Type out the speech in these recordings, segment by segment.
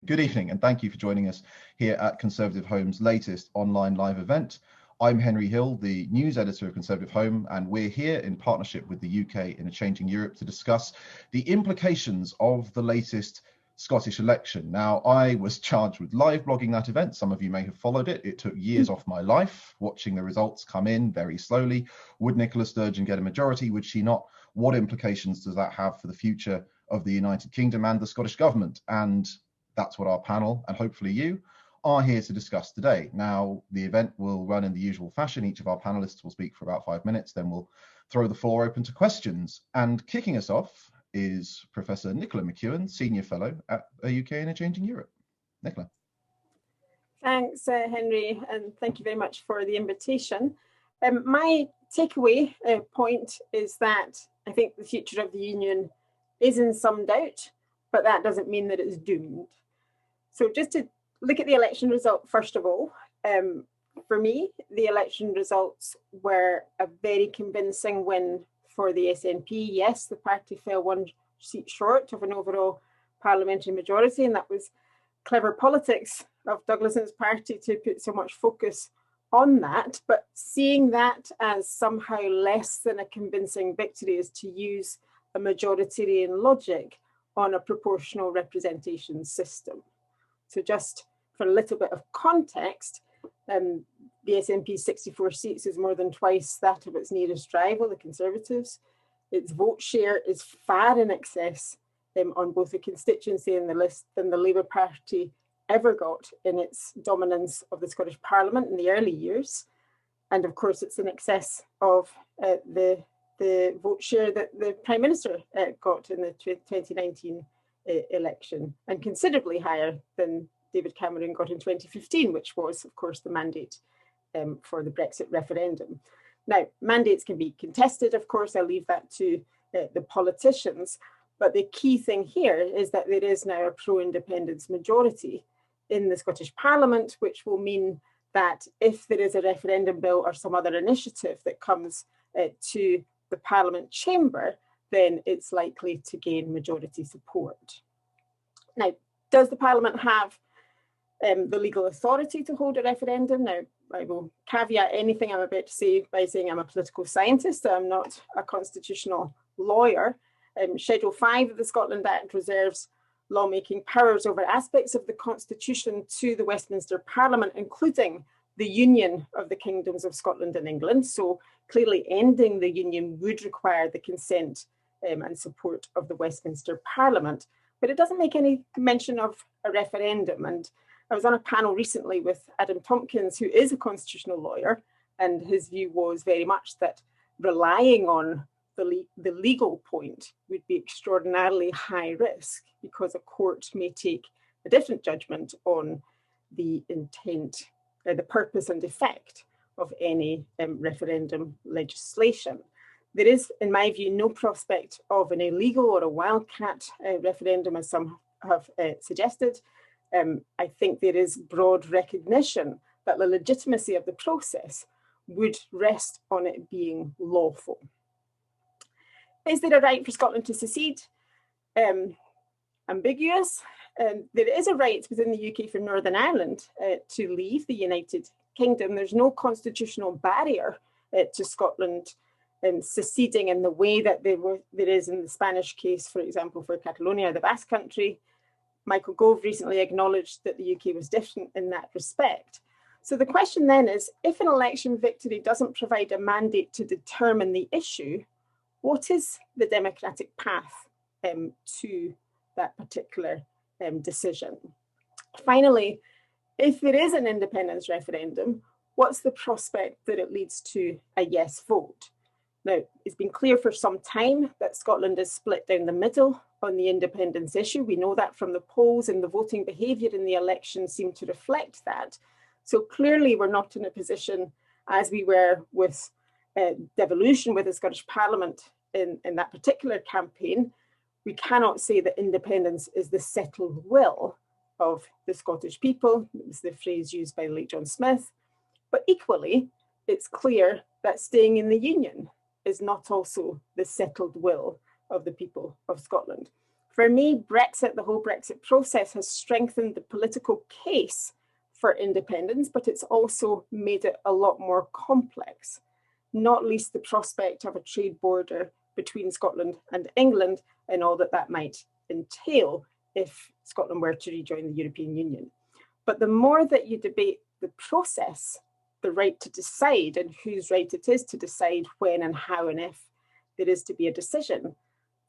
Good evening, and thank you for joining us here at Conservative Home's latest online live event. I'm Henry Hill, the news editor of Conservative Home, and we're here in partnership with the UK in a Changing Europe to discuss the implications of the latest Scottish election. Now, I was charged with live blogging that event. Some of you may have followed it. It took years off my life, watching the results come in very slowly. Would Nicola Sturgeon get a majority? Would she not? What implications does that have for the future of the United Kingdom and the Scottish Government? And that's what our panel, and hopefully you, are here to discuss today. Now, the event will run in the usual fashion. Each of our panelists will speak for about 5 minutes, then we'll throw the floor open to questions. And kicking us off is Professor Nicola McEwen, Senior Fellow at UK in a Changing Europe. Nicola. Thanks, Henry, and thank you very much for the invitation. My takeaway point is that I think the future of the Union is in some doubt, but that doesn't mean that it's doomed. So just to look at the election result, first of all, for me, the election results were a very convincing win for the SNP. Yes, the party fell 1 seat short of an overall parliamentary majority, and that was clever politics of Douglason's party to put so much focus on that. But seeing that as somehow less than a convincing victory is to use a majoritarian logic on a proportional representation system. So just for a little bit of context, the SNP's 64 seats is more than twice that of its nearest rival, the Conservatives. Its vote share is far in excess on both the constituency and the list than the Labour Party ever got in its dominance of the Scottish Parliament in the early years. And of course, it's in excess of the vote share that the Prime Minister got in the 2019 election, and considerably higher than David Cameron got in 2015, which was, of course, the mandate for the Brexit referendum. Now, mandates can be contested, of course. I'll leave that to the politicians. But the key thing here is that there is now a pro-independence majority in the Scottish Parliament, which will mean that if there is a referendum bill or some other initiative that comes to the Parliament chamber, then it's likely to gain majority support. Now, does the Parliament have the legal authority to hold a referendum? Now, I will caveat anything I'm about to say by saying I'm a political scientist. I'm not a constitutional lawyer. Schedule 5 of the Scotland Act reserves lawmaking powers over aspects of the Constitution to the Westminster Parliament, including the union of the kingdoms of Scotland and England. So clearly ending the union would require the consent and support of the Westminster Parliament. But it doesn't make any mention of a referendum. And I was on a panel recently with Adam Tompkins, who is a constitutional lawyer, and his view was very much that relying on the legal point would be extraordinarily high risk, because a court may take a different judgment on the intent, the purpose and effect of any referendum legislation. There is, in my view, no prospect of an illegal or a wildcat referendum, as some have suggested. I think there is broad recognition that the legitimacy of the process would rest on it being lawful. Is there a right for Scotland to secede? Ambiguous. There is a right within the UK for Northern Ireland to leave the United Kingdom. There's no constitutional barrier to Scotland seceding in the way that there is in the Spanish case, for example, for Catalonia, the Basque Country. Michael Gove recently acknowledged that the UK was different in that respect. So the question then is, if an election victory doesn't provide a mandate to determine the issue, what is the democratic path to that particular decision? Finally, if there is an independence referendum, what's the prospect that it leads to a yes vote? Now, it's been clear for some time that Scotland is split down the middle on the independence issue. We know that from the polls, and the voting behaviour in the election seemed to reflect that. So clearly we're not in a position, as we were with devolution with the Scottish Parliament in that particular campaign. We cannot say that independence is the settled will of the Scottish people. It was the phrase used by the late John Smith. But equally, it's clear that staying in the Union is not also the settled will of the people of Scotland. For me, Brexit, the whole Brexit process, has strengthened the political case for independence, but it's also made it a lot more complex, not least the prospect of a trade border between Scotland and England and all that that might entail if Scotland were to rejoin the European Union. But the more that you debate the process, the right to decide and whose right it is to decide when and how and if there is to be a decision,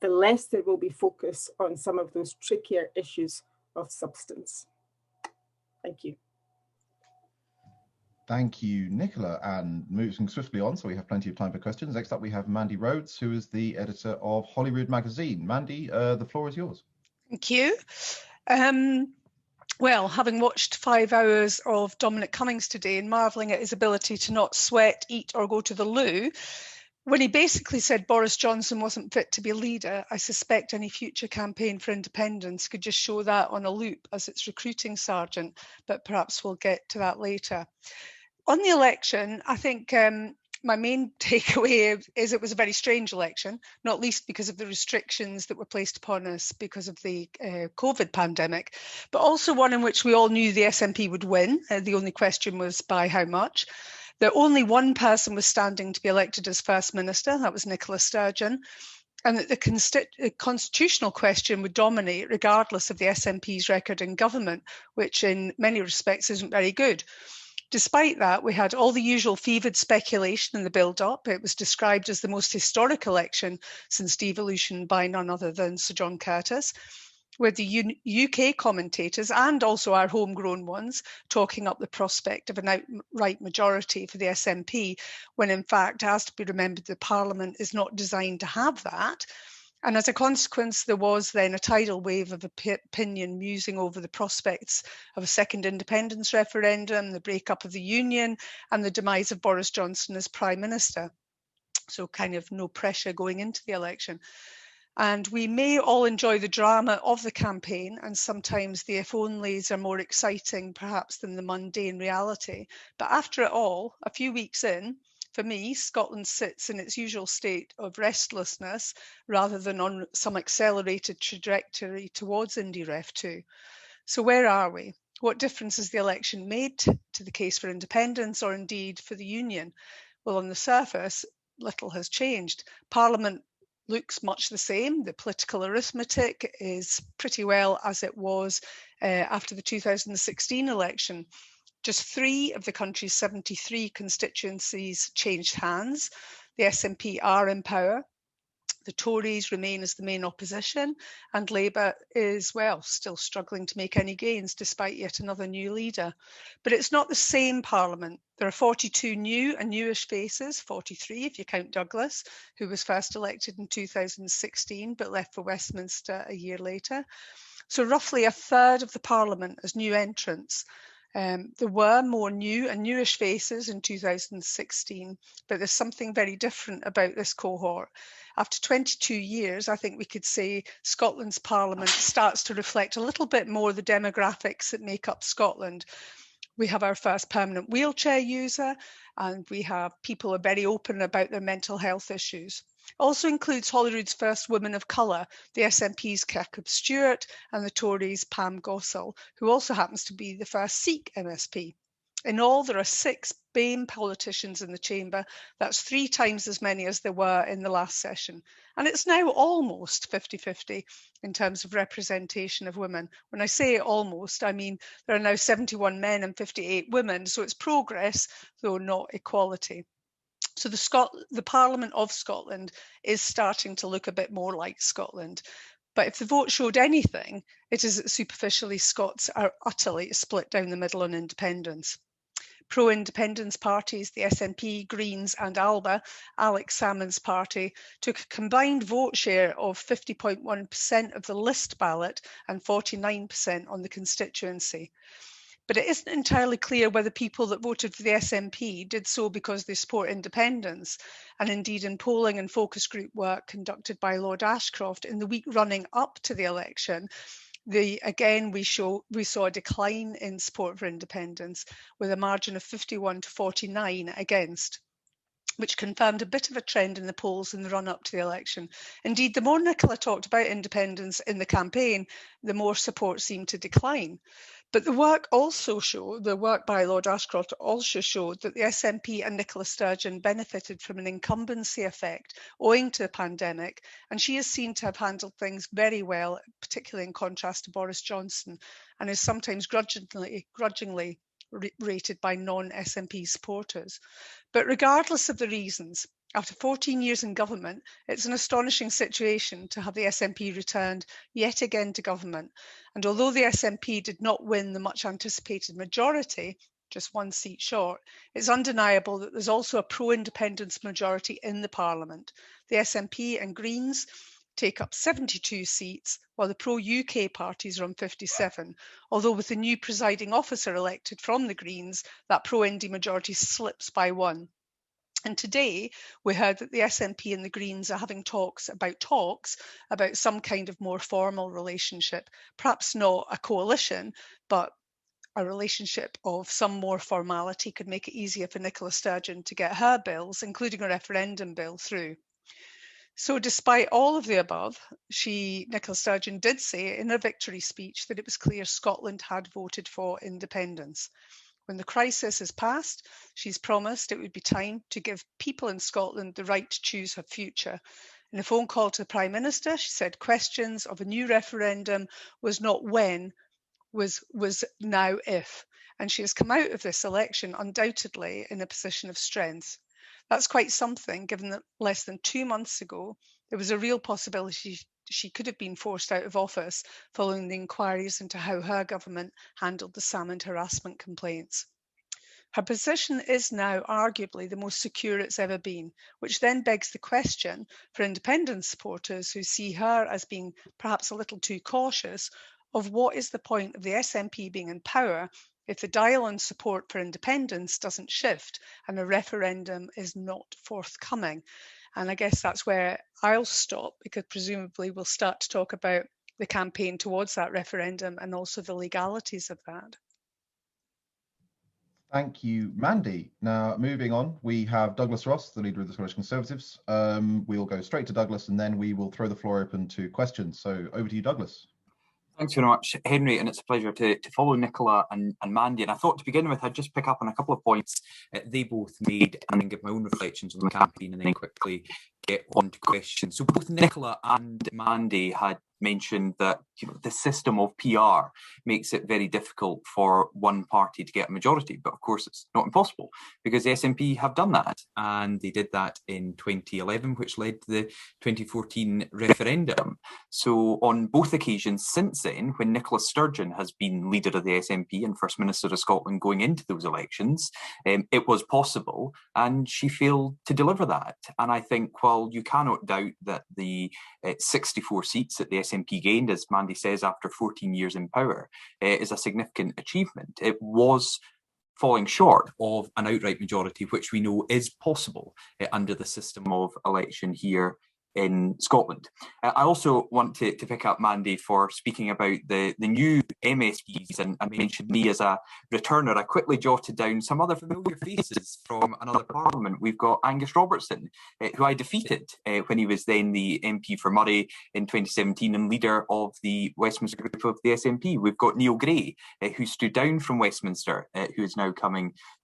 the less there will be focus on some of those trickier issues of substance. Thank you. Thank you, Nicola. And moving swiftly on, so we have plenty of time for questions. Next up, we have Mandy Rhodes, who is the editor of Holyrood magazine. Mandy, the floor is yours. Thank you. Well, having watched 5 hours of Dominic Cummings today and marvelling at his ability to not sweat, eat or go to the loo, when he basically said Boris Johnson wasn't fit to be leader, I suspect any future campaign for independence could just show that on a loop as its recruiting sergeant, but perhaps we'll get to that later. On the election, I think my main takeaway is it was a very strange election, not least because of the restrictions that were placed upon us because of the COVID pandemic, but also one in which we all knew the SNP would win. The only question was by how much. That only one person was standing to be elected as First Minister, that was Nicola Sturgeon, and that the constitutional question would dominate regardless of the SNP's record in government, which in many respects isn't very good. Despite that, we had all the usual fevered speculation in the build-up. It was described as the most historic election since devolution by none other than Sir John Curtis, with the UK commentators and also our homegrown ones talking up the prospect of an outright majority for the SNP, when in fact it has to be remembered that Parliament is not designed to have that. And as a consequence, there was then a tidal wave of opinion musing over the prospects of a second independence referendum, the breakup of the Union, and the demise of Boris Johnson as Prime Minister. So kind of no pressure going into the election. And we may all enjoy the drama of the campaign, and sometimes the if-onlys are more exciting perhaps than the mundane reality. But after it all, a few weeks in, for me, Scotland sits in its usual state of restlessness rather than on some accelerated trajectory towards Indie Ref 2. So where are we? What difference has the election made to the case for independence or indeed for the Union? Well, on the surface, little has changed. Parliament looks much the same. The political arithmetic is pretty well as it was after the 2016 election. Just 3 of the country's 73 constituencies changed hands. The SNP are in power. The Tories remain as the main opposition, and Labour is, well, still struggling to make any gains despite yet another new leader. But it's not the same Parliament. There are 42 new and newish faces, 43 if you count Douglas, who was first elected in 2016 but left for Westminster a year later. So roughly a third of the Parliament as new entrants. There were more new and newish faces in 2016, but there's something very different about this cohort. After 22 years, I think we could say Scotland's Parliament starts to reflect a little bit more the demographics that make up Scotland. We have our first permanent wheelchair user, and we have people who are very open about their mental health issues. Also includes Holyrood's first woman of colour, the SNP's Kirkup Stewart, and the Tories' Pam Gossell, who also happens to be the first Sikh MSP. In all, there are 6 BAME politicians in the chamber. That's 3 times as many as there were in the last session. And it's now almost 50-50 in terms of representation of women. When I say almost, I mean there are now 71 men and 58 women. So it's progress, though not equality. So the Parliament of Scotland is starting to look a bit more like Scotland. But if the vote showed anything, it is that superficially Scots are utterly split down the middle on independence. Pro-independence parties, the SNP, Greens and ALBA, Alex Salmond's party, took a combined vote share of 50.1% of the list ballot and 49% on the constituency. But it isn't entirely clear whether people that voted for the SNP did so because they support independence. And indeed, in polling and focus group work conducted by Lord Ashcroft in the week running up to the election, we saw a decline in support for independence with a margin of 51 to 49 against. which confirmed a bit of a trend in the polls in the run-up to the election. Indeed, the more Nicola talked about independence in the campaign, the more support seemed to decline. But the work by Lord Ashcroft also showed that the SNP and Nicola Sturgeon benefited from an incumbency effect owing to the pandemic, and she is seen to have handled things very well, particularly in contrast to Boris Johnson, and is sometimes grudgingly rated by non-SNP supporters. But regardless of the reasons, after 14 years in government, it's an astonishing situation to have the SNP returned yet again to government. And although the SNP did not win the much anticipated majority, just one seat short, it's undeniable that there's also a pro-independence majority in the Parliament. The SNP and Greens take up 72 seats, while the pro-UK parties are on 57, although with the new presiding officer elected from the Greens, that pro-Indy majority slips by one. And today we heard that the SNP and the Greens are having talks about some kind of more formal relationship, perhaps not a coalition, but a relationship of some more formality could make it easier for Nicola Sturgeon to get her bills, including a referendum bill, through. So despite all of the above, Nicola Sturgeon did say in her victory speech that it was clear Scotland had voted for independence. When the crisis has passed, she's promised it would be time to give people in Scotland the right to choose her future. In a phone call to the Prime Minister, she said questions of a new referendum was not when, was now if. And she has come out of this election undoubtedly in a position of strength. That's quite something, given that less than 2 months ago, there was a real possibility she could have been forced out of office following the inquiries into how her government handled the salmon harassment complaints. Her position is now arguably the most secure it's ever been, which then begs the question for independence supporters who see her as being perhaps a little too cautious of what is the point of the SNP being in power if the dial on support for independence doesn't shift and a referendum is not forthcoming. And I guess that's where I'll stop, because presumably we'll start to talk about the campaign towards that referendum and also the legalities of that. Thank you, Mandy. Now, moving on, we have Douglas Ross, the leader of the Scottish Conservatives. We'll go straight to Douglas and then we will throw the floor open to questions. So over to you, Douglas. Thanks very much, Henry, and it's a pleasure to follow Nicola and Mandy. And I thought to begin with, I'd just pick up on a couple of points they both made and then give my own reflections on the campaign and then quickly get on to questions. So both Nicola and Mandy had mentioned that the system of PR makes it very difficult for one party to get a majority. But of course, it's not impossible because the SNP have done that. And they did that in 2011, which led to the 2014 referendum. So on both occasions since then, when Nicola Sturgeon has been leader of the SNP and First Minister of Scotland going into those elections, it was possible and she failed to deliver that. And I think, while you cannot doubt that the 64 seats that the SNP gained, as Mandy says, after 14 years in power, is a significant achievement. It was falling short of an outright majority, which we know is possible under the system of election here in Scotland. I also want to pick up Mandy for speaking about the new MSPs and mentioned me as a returner. I quickly jotted down some other familiar faces from another parliament. We've got Angus Robertson, who I defeated when he was then the MP for Moray in 2017 and leader of the Westminster group of the SNP. We've got Neil Gray, who stood down from Westminster, who is now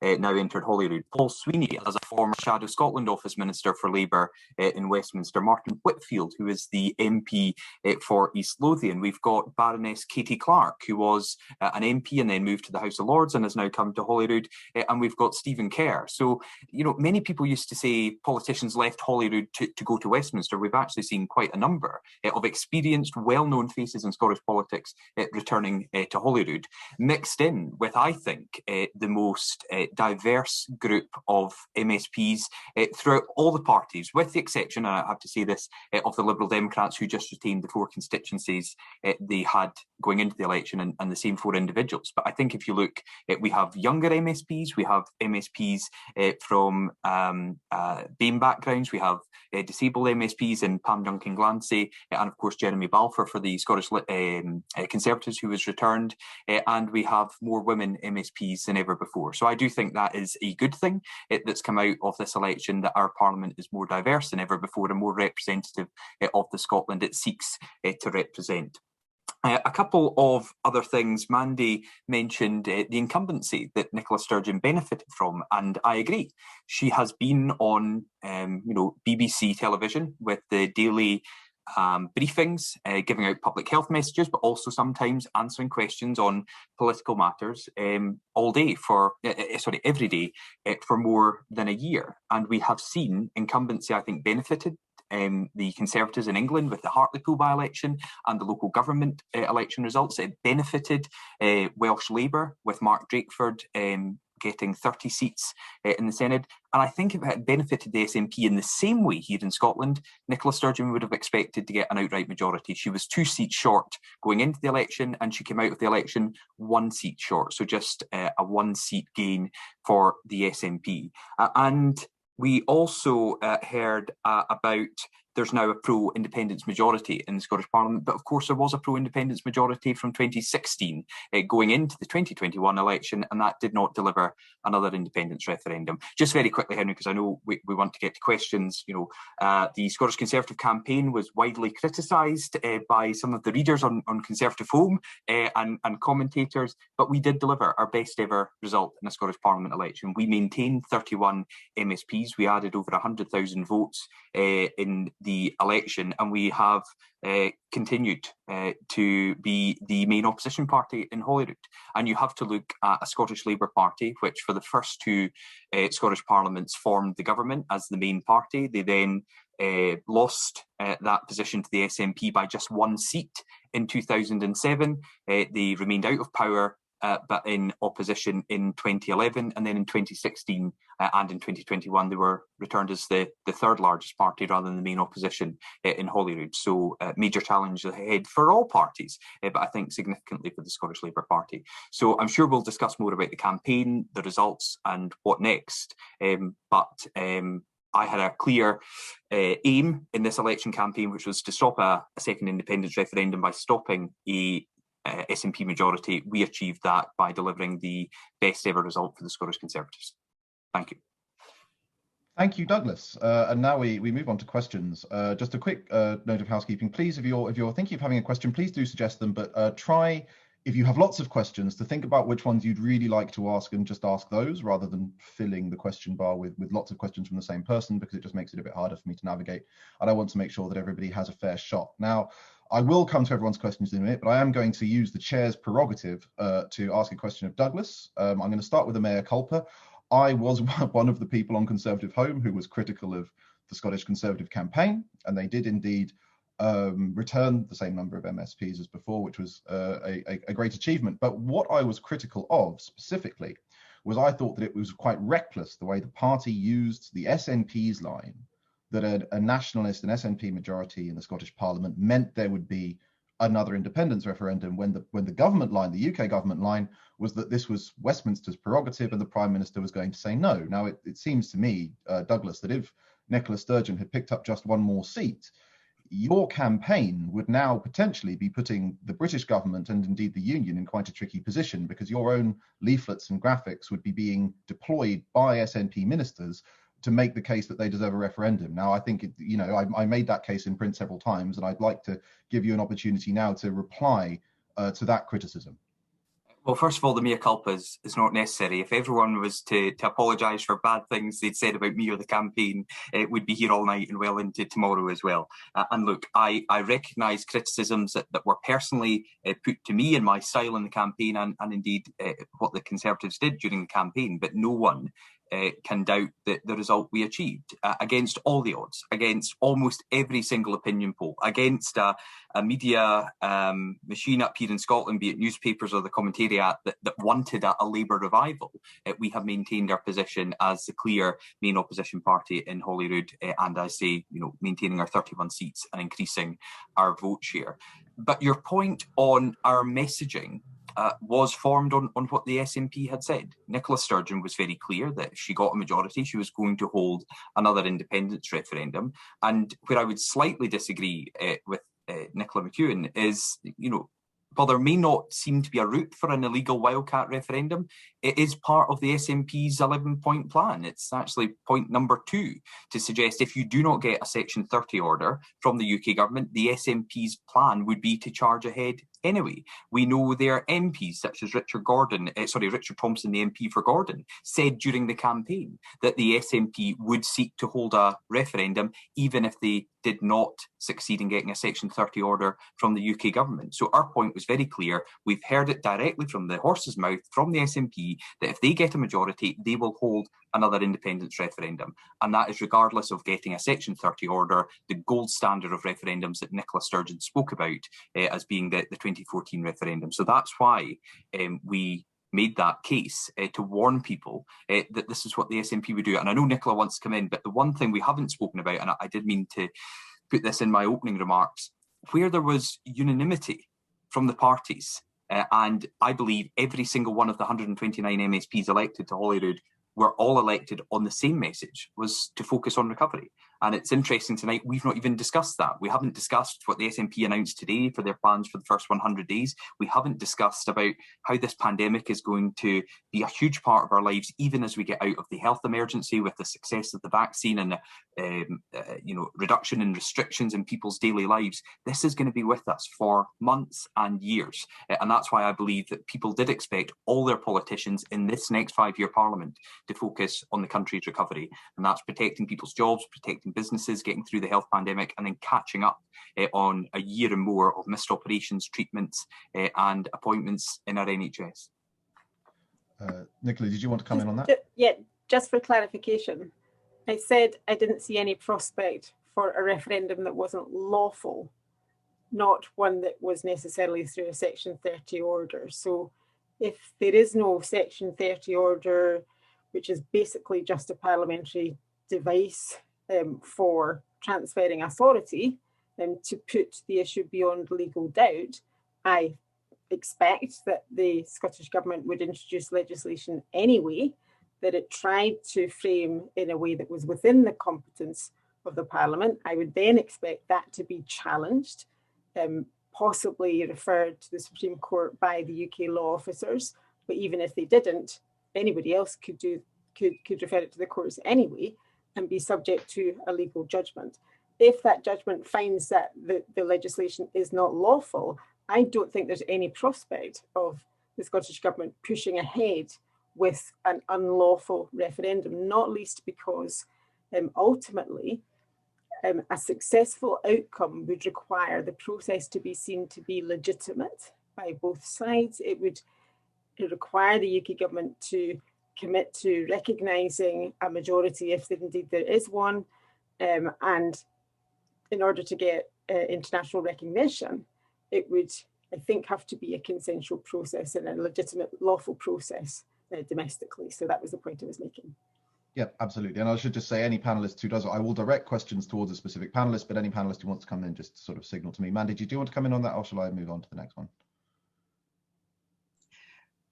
entered Holyrood. Paul Sweeney, as a former Shadow Scotland Office Minister for Labour in Westminster. Martin Whitfield, who is the MP for East Lothian. We've got Baroness Katie Clark, who was an MP and then moved to the House of Lords and has now come to Holyrood. And we've got Stephen Kerr. So, many people used to say politicians left Holyrood to go to Westminster. We've actually seen quite a number of experienced, well-known faces in Scottish politics returning to Holyrood, mixed in with, I think, the most diverse group of MSPs throughout all the parties, with the exception, and I have to say this, of the Liberal Democrats who just retained the 4 constituencies they had going into the election, and the same 4 individuals. But I think if you look, we have younger MSPs, we have MSPs from BAME backgrounds, we have disabled MSPs in Pam Duncan-Glancy, and of course Jeremy Balfour for the Scottish Conservatives, who was returned, and we have more women MSPs than ever before. So I do think that is a good thing that's come out of this election, that our Parliament is more diverse than ever before and more representative of the Scotland it seeks to represent. A couple of other things. Mandy mentioned the incumbency that Nicola Sturgeon benefited from, and I agree. She has been on, BBC television with the daily briefings, giving out public health messages, but also sometimes answering questions on political matters all day every day for more than a year. And we have seen incumbency, I think, benefited the Conservatives in England with the Hartlepool by-election and the local government election results. It benefited Welsh Labour with Mark Drakeford getting 30 seats in the Senate. And I think if it had benefited the SNP in the same way here in Scotland, Nicola Sturgeon would have expected to get an outright majority. She was 2 seats short going into the election, and she came out of the election 1 seat short. So just a 1-seat gain for the SNP. And we also heard about there's now a pro-independence majority in the Scottish Parliament, but of course there was a pro-independence majority from 2016 going into the 2021 election, and that did not deliver another independence referendum. Just very quickly, Henry, because I know we want to get to questions. The Scottish Conservative campaign was widely criticised by some of the readers on ConservativeHome and commentators, but we did deliver our best ever result in a Scottish Parliament election. We maintained 31 MSPs. We added over 100,000 votes in the election, and we have continued to be the main opposition party in Holyrood. And you have to look at a Scottish Labour Party, which for the first 2 Scottish Parliaments formed the government as the main party. They then lost that position to the SNP by just 1 seat in 2007. They remained out of power, but in opposition in 2011, and then in 2016 and in 2021 they were returned as the 3rd largest party rather than the main opposition in Holyrood. So major challenge ahead for all parties, but I think significantly for the Scottish Labour Party. So I'm sure we'll discuss more about the campaign, the results and what next, but I had a clear aim in this election campaign, which was to stop a second independence referendum by stopping a SNP majority. We achieved that by delivering the best ever result for the Scottish Conservatives. Thank you. Thank you, Douglas. And now we move on to questions. Just a quick note of housekeeping. Please, if you're thinking of having a question, please do suggest them, but try, if you have lots of questions, to think about which ones you'd really like to ask and just ask those rather than filling the question bar with lots of questions from the same person, because it just makes it a bit harder for me to navigate. And I want to make sure that everybody has a fair shot. Now, I will come to everyone's questions in a minute, but I am going to use the chair's prerogative to ask a question of Douglas. I'm going to start with the mea culpa. I was one of the people on ConservativeHome who was critical of the Scottish Conservative campaign, and they did indeed return the same number of MSPs as before, which was a great achievement. But what I was critical of specifically was I thought that it was quite reckless the way the party used the SNP's line, that a nationalist and SNP majority in the Scottish Parliament meant there would be another independence referendum, when the government line, the UK government line, was that this was Westminster's prerogative and the Prime Minister was going to say no. Now, it seems to me, Douglas, that if Nicola Sturgeon had picked up just 1 more seat, your campaign would now potentially be putting the British government and indeed the union in quite a tricky position, because your own leaflets and graphics would be being deployed by SNP ministers to make the case that they deserve a referendum. Now, I think, I made that case in print several times, and I'd like to give you an opportunity now to reply to that criticism. Well, first of all, the mea culpa is not necessary. If everyone was to apologise for bad things they'd said about me or the campaign, we'd be here all night and well into tomorrow as well. And look, I recognise criticisms that were personally put to me and my style in the campaign, and indeed what the Conservatives did during the campaign, but no one can doubt the result we achieved against all the odds, against almost every single opinion poll, against a media machine up here in Scotland, be it newspapers or the commentariat, that wanted a Labour revival. We have maintained our position as the clear main opposition party in Holyrood, and I say, maintaining our 31 seats and increasing our vote share. But your point on our messaging was formed on what the SNP had said. Nicola Sturgeon was very clear that if she got a majority, she was going to hold another independence referendum. And where I would slightly disagree with Nicola McEwen is, while there may not seem to be a route for an illegal wildcat referendum, it is part of the SNP's 11-point plan. It's actually point number 2 to suggest if you do not get a Section 30 order from the UK government, the SNP's plan would be to charge ahead anyway. We know their MPs, such as Richard Thompson, the MP for Gordon, said during the campaign that the SNP would seek to hold a referendum even if they did not succeed in getting a Section 30 order from the UK government. So our point was very clear. We've heard it directly from the horse's mouth, from the SNP, that if they get a majority, they will hold another independence referendum. And that is regardless of getting a Section 30 order, the gold standard of referendums that Nicola Sturgeon spoke about as being the 2014 referendum. So that's why we made that case to warn people that this is what the SNP would do. And I know Nicola wants to come in, but the one thing we haven't spoken about, and I did mean to put this in my opening remarks, where there was unanimity from the parties, and I believe every single one of the 129 MSPs elected to Holyrood were all elected on the same message, was to focus on recovery. And it's interesting tonight, we've not even discussed that. We haven't discussed what the SNP announced today for their plans for the first 100 days. We haven't discussed about how this pandemic is going to be a huge part of our lives, even as we get out of the health emergency with the success of the vaccine and reduction in restrictions in people's daily lives. This is going to be with us for months and years. And that's why I believe that people did expect all their politicians in this next 5-year parliament to focus on the country's recovery. And that's protecting people's jobs, protecting businesses, getting through the health pandemic, and then catching up on a year and more of missed operations, treatments and appointments in our NHS. Nicola, did you want to come in on that? Yeah, just for clarification, I said I didn't see any prospect for a referendum that wasn't lawful, not one that was necessarily through a Section 30 order. So if there is no Section 30 order, which is basically just a parliamentary device for transferring authority to put the issue beyond legal doubt, I expect that the Scottish Government would introduce legislation anyway that it tried to frame in a way that was within the competence of the Parliament. I would then expect that to be challenged, possibly referred to the Supreme Court by the UK law officers. But even if they didn't, anybody else could refer it to the courts anyway and be subject to a legal judgment. If that judgment finds that the legislation is not lawful, I don't think there's any prospect of the Scottish Government pushing ahead with an unlawful referendum, not least because ultimately a successful outcome would require the process to be seen to be legitimate by both sides. It would require the UK government to commit to recognising a majority if indeed there is one. And in order to get international recognition, it would, I think, have to be a consensual process and a legitimate lawful process domestically. So that was the point I was making. Yeah, absolutely. And I should just say, any panelist who does, I will direct questions towards a specific panelist, but any panelist who wants to come in, just sort of signal to me. Mandy, do you want to come in on that, or shall I move on to the next one?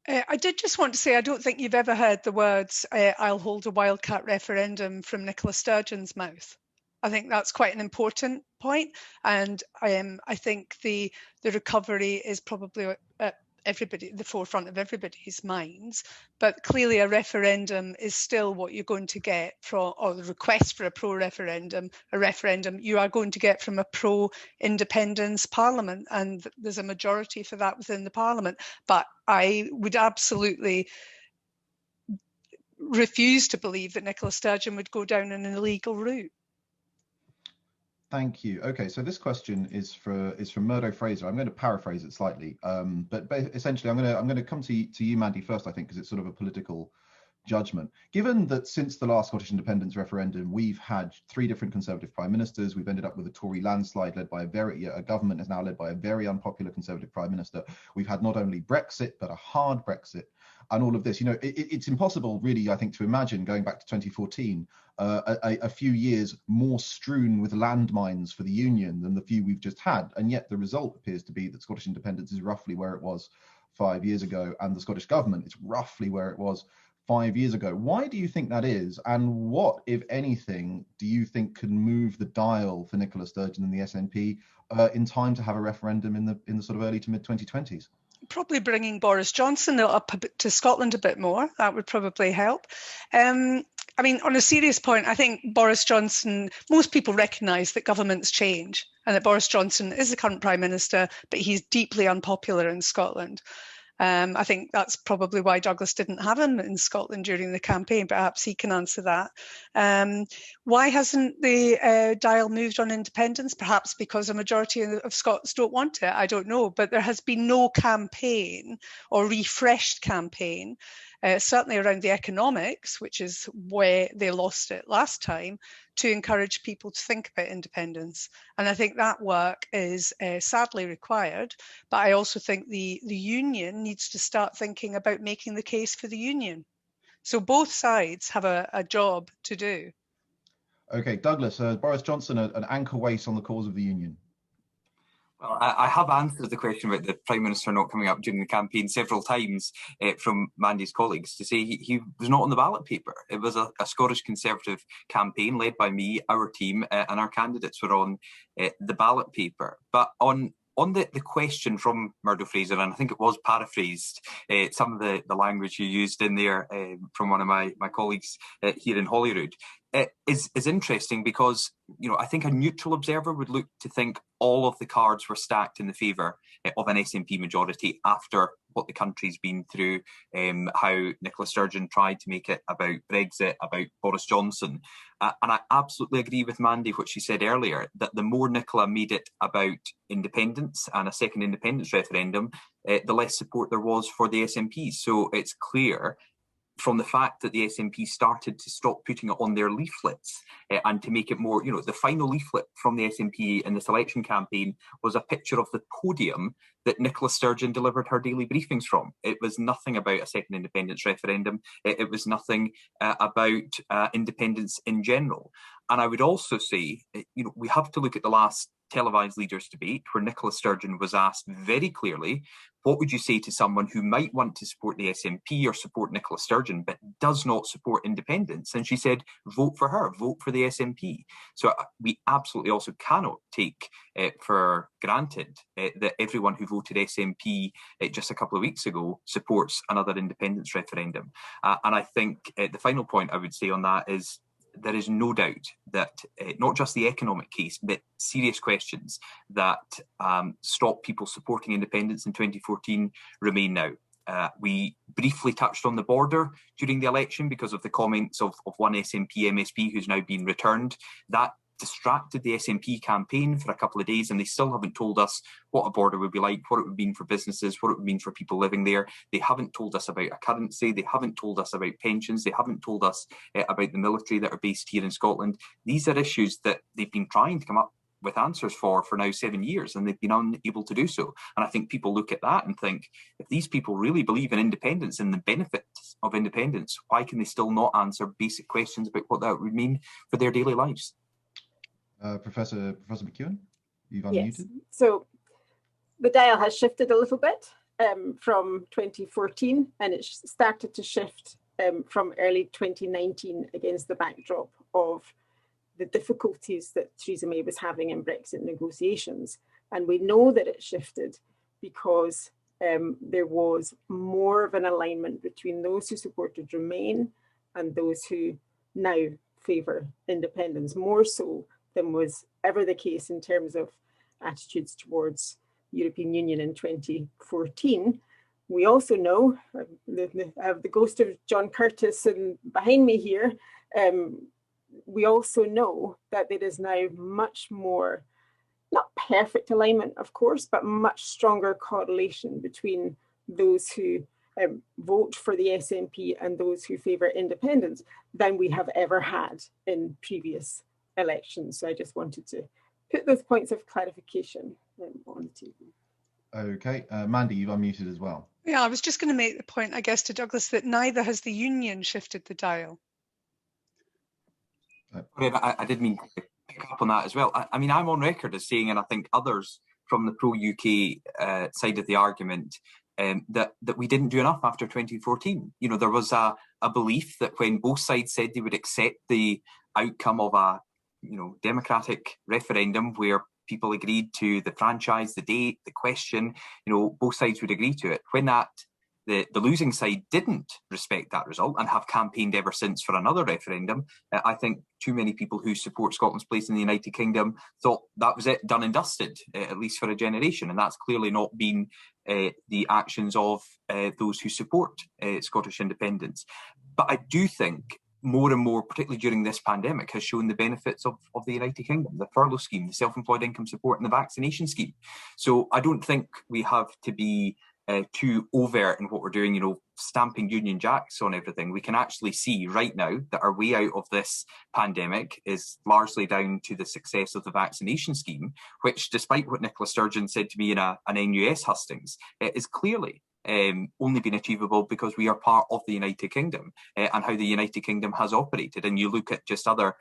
I did just want to say, I don't think you've ever heard the words, I'll hold a wildcat referendum from Nicola Sturgeon's mouth. I think that's quite an important point. And I think the recovery is probably at the forefront of everybody's minds. But clearly a referendum is still what you're going to get from, or the request for a pro-referendum, a referendum you are going to get from a pro-independence parliament. And there's a majority for that within the parliament. But I would absolutely refuse to believe that Nicola Sturgeon would go down an illegal route. Thank you. Okay, so this question is from Murdo Fraser. I'm going to paraphrase it slightly, but essentially I'm going to come to you, Mandy, first, I think, because it's sort of a political judgment. Given that since the last Scottish independence referendum, we've had 3 different Conservative prime ministers, we've ended up with a Tory landslide led by a government is now led by a very unpopular Conservative prime minister. We've had not only Brexit, but a hard Brexit. And all of this, you know, it's impossible really, I think, to imagine going back to 2014, a few years more strewn with landmines for the Union than the few we've just had. And yet the result appears to be that Scottish independence is roughly where it was 5 years ago, and the Scottish government is roughly where it was 5 years ago. Why do you think that is? And what, if anything, do you think can move the dial for Nicola Sturgeon and the SNP in time to have a referendum in the sort of early to mid 2020s? Probably bringing Boris Johnson up to Scotland a bit more. That would probably help. I mean, on a serious point, I think Boris Johnson, most people recognise that governments change and that Boris Johnson is the current Prime Minister, but he's deeply unpopular in Scotland. I think that's probably why Douglas didn't have him in Scotland during the campaign. Perhaps he can answer that. Why hasn't the dial moved on independence? Perhaps because a majority of Scots don't want it. I don't know. But there has been no campaign or refreshed campaign, certainly around the economics, which is where they lost it last time, to encourage people to think about independence. And I think that work is sadly required. But I also think the union needs to start thinking about making the case for the union. So both sides have a job to do. Okay, Douglas, Boris Johnson, an anchor weight on the cause of the union. Well, I have answered the question about the Prime Minister not coming up during the campaign several times from Mandy's colleagues to say he was not on the ballot paper. It was a Scottish Conservative campaign led by me, our team, and our candidates were on the ballot paper. But on the question from Murdo Fraser, and I think it was paraphrased, some of the language you used in there from one of my colleagues here in Holyrood, is interesting because, you know, I think a neutral observer would look to think all of the cards were stacked in the favour of an SNP majority after what the country's been through, how Nicola Sturgeon tried to make it about Brexit, about Boris Johnson. And I absolutely agree with Mandy, what she said earlier, that the more Nicola made it about independence and a second independence referendum, the less support there was for the SNP. So it's clear from the fact that the SNP started to stop putting it on their leaflets and to make it more, you know, the final leaflet from the SNP in this election campaign was a picture of the podium that Nicola Sturgeon delivered her daily briefings from. It was nothing about a second independence referendum. It was nothing about independence in general. And I would also say, you know, we have to look at the last televised leaders debate where Nicola Sturgeon was asked very clearly, what would you say to someone who might want to support the SNP or support Nicola Sturgeon but does not support independence? And she said, vote for her, vote for the SNP. So we absolutely also cannot take for granted that everyone who voted SNP just a couple of weeks ago supports another independence referendum. And I think the final point I would say on that is there is no doubt that not just the economic case, but serious questions that stopped people supporting independence in 2014 remain now. We briefly touched on the border during the election because of the comments of one SNP MSP who's now been returned. That distracted the SNP campaign for a couple of days, and they still haven't told us what a border would be like, what it would mean for businesses, what it would mean for people living there. They haven't told us about a currency. They haven't told us about pensions. They haven't told us about the military that are based here in Scotland. These are issues that they've been trying to come up with answers for now 7 years, and they've been unable to do so. And I think people look at that and think, if these people really believe in independence and the benefits of independence, why can they still not answer basic questions about what that would mean for their daily lives? Professor McEwen, you've unmuted. Yes. So the dial has shifted a little bit from 2014, and it started to shift from early 2019 against the backdrop of the difficulties that Theresa May was having in Brexit negotiations. And we know that it shifted because there was more of an alignment between those who supported Remain and those who now favour independence, more so than was ever the case in terms of attitudes towards European Union in 2014. We also know, I have the ghost of John Curtis behind me here, we also know that there is now much more, not perfect alignment, of course, but much stronger correlation between those who vote for the SNP and those who favour independence than we have ever had in previous elections. So I just wanted to put those points of clarification on the table. Okay, Mandy, you've unmuted as well. Yeah, I was just going to make the point, I guess, to Douglas that neither has the union shifted the dial. I did mean to pick up on that as well. I mean, I'm on record as saying, and I think others from the pro-UK side of the argument, that we didn't do enough after 2014. You know, there was a belief that when both sides said they would accept the outcome of a democratic referendum where people agreed to the franchise, the date, the question, both sides would agree to it. When the losing side didn't respect that result and have campaigned ever since for another referendum, I think too many people who support Scotland's place in the United Kingdom thought that was it, done and dusted, at least for a generation. And that's clearly not been the actions of those who support Scottish independence. But I do think more and more, particularly during this pandemic, has shown the benefits of the United Kingdom, the furlough scheme, the self-employed income support and the vaccination scheme. So I don't think we have to be too overt in what we're doing, stamping Union Jacks on everything. We can actually see right now that our way out of this pandemic is largely down to the success of the vaccination scheme, which, despite what Nicola Sturgeon said to me in an NUS hustings, is clearly only been achievable because we are part of the United Kingdom and how the United Kingdom has operated. And you look at just other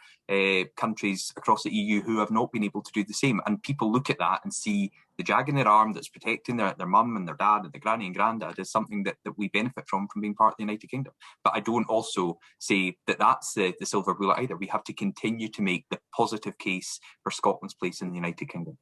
countries across the EU who have not been able to do the same, and people look at that and see the jag in their arm that's protecting their mum and their dad and the granny and granddad is something that we benefit from being part of the United Kingdom. But I don't also say that that's the silver bullet either. We have to continue to make the positive case for Scotland's place in the United Kingdom.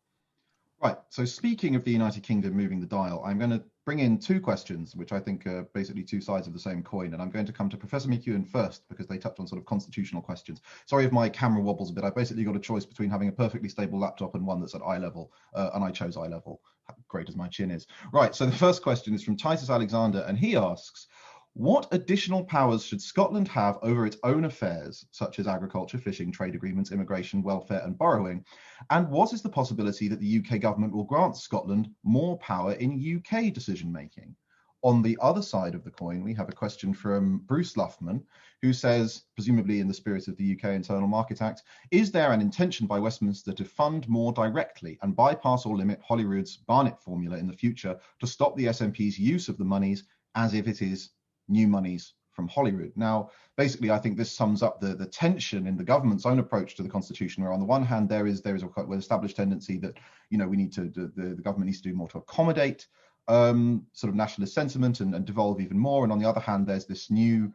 Right, so speaking of the United Kingdom moving the dial, I'm going to bring in two questions, which I think are basically two sides of the same coin. And I'm going to come to Professor McEwen first, because they touch on sort of constitutional questions. Sorry if my camera wobbles a bit. I've basically got a choice between having a perfectly stable laptop and one that's at eye level, and I chose eye level, great as my chin is. Right, so the first question is from Titus Alexander, and he asks, what additional powers should Scotland have over its own affairs, such as agriculture, fishing, trade agreements, immigration, welfare and borrowing? And what is the possibility that the UK government will grant Scotland more power in UK decision-making? On the other side of the coin, we have a question from Bruce Luffman, who says, presumably in the spirit of the UK Internal Market Act, is there an intention by Westminster to fund more directly and bypass or limit Holyrood's Barnett formula in the future to stop the SNP's use of the monies as if it is new monies from Holyrood? Now, basically, I think this sums up the tension in the government's own approach to the constitution, where on the one hand, there is a quite well-established tendency that, we need to, the government needs to do more to accommodate sort of nationalist sentiment and devolve even more. And on the other hand, there's this new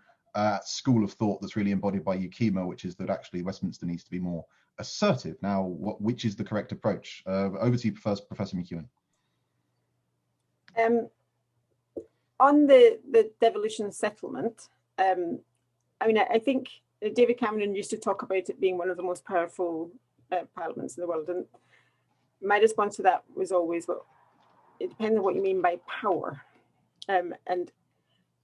school of thought that's really embodied by UKIMA, which is that actually Westminster needs to be more assertive. Now, which is the correct approach? Over to you first, Professor McEwen. On the devolution settlement, I think David Cameron used to talk about it being one of the most powerful parliaments in the world, and my response to that was always, well, it depends on what you mean by power. And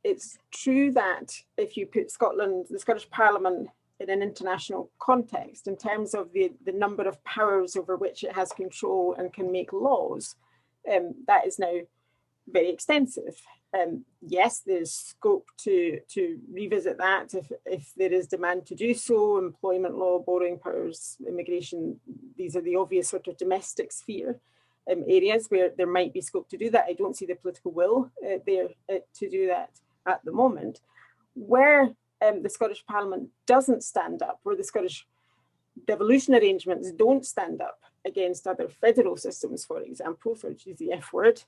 it's true that if you put the Scottish Parliament in an international context, in terms of the number of powers over which it has control and can make laws, that is now very extensive. Yes, there's scope to revisit that if there is demand to do so. Employment law, borrowing powers, immigration, these are the obvious sort of domestic sphere areas where there might be scope to do that. I don't see the political will there to do that at the moment. Where the Scottish Parliament doesn't stand up, where the Scottish devolution arrangements don't stand up against other federal systems, for example, for use the F word,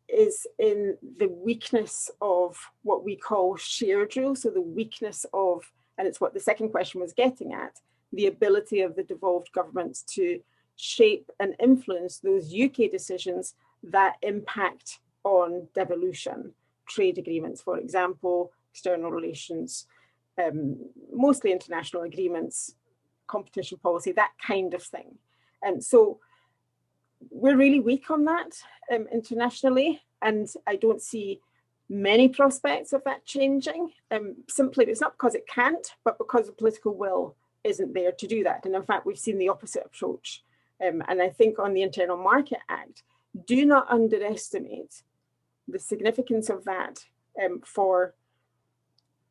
is in the weakness of what we call shared rule. So the weakness of, and it's what the second question was getting at, the ability of the devolved governments to shape and influence those UK decisions that impact on devolution, trade agreements, for example, external relations, mostly international agreements, competition policy, that kind of thing. And so we're really weak on that internationally, and I don't see many prospects of that changing. Simply, it's not because it can't, but because the political will isn't there to do that. And in fact, we've seen the opposite approach. And I think on the Internal Market Act, do not underestimate the significance of that for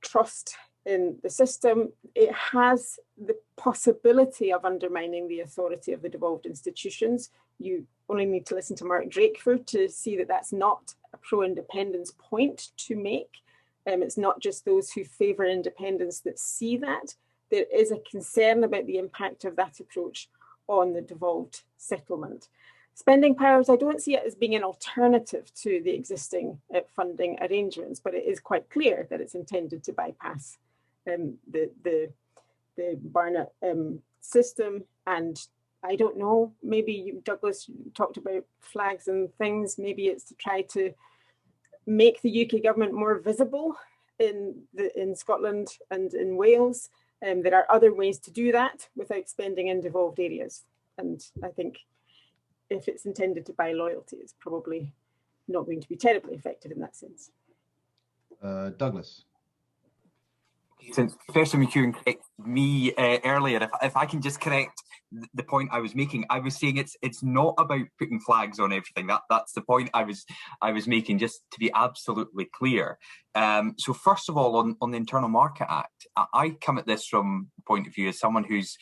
trust in the system, it has the possibility of undermining the authority of the devolved institutions. You only need to listen to Mark Drakeford to see that that's not a pro-independence point to make. It's not just those who favour independence that see that. There is a concern about the impact of that approach on the devolved settlement. Spending powers, I don't see it as being an alternative to the existing funding arrangements, but it is quite clear that it's intended to bypass the Barnett system. And I don't know, maybe Douglas talked about flags and things, maybe it's to try to make the UK government more visible in Scotland and in Wales. There are other ways to do that without spending in devolved areas. And I think if it's intended to buy loyalty, it's probably not going to be terribly effective in that sense. Douglas. Since Professor McEwen corrected me earlier, if I can just correct the point I was making, I was saying it's not about putting flags on everything. That's the point I was making, just to be absolutely clear. So first of all, on the Internal Market Act, I come at this from the point of view as someone who's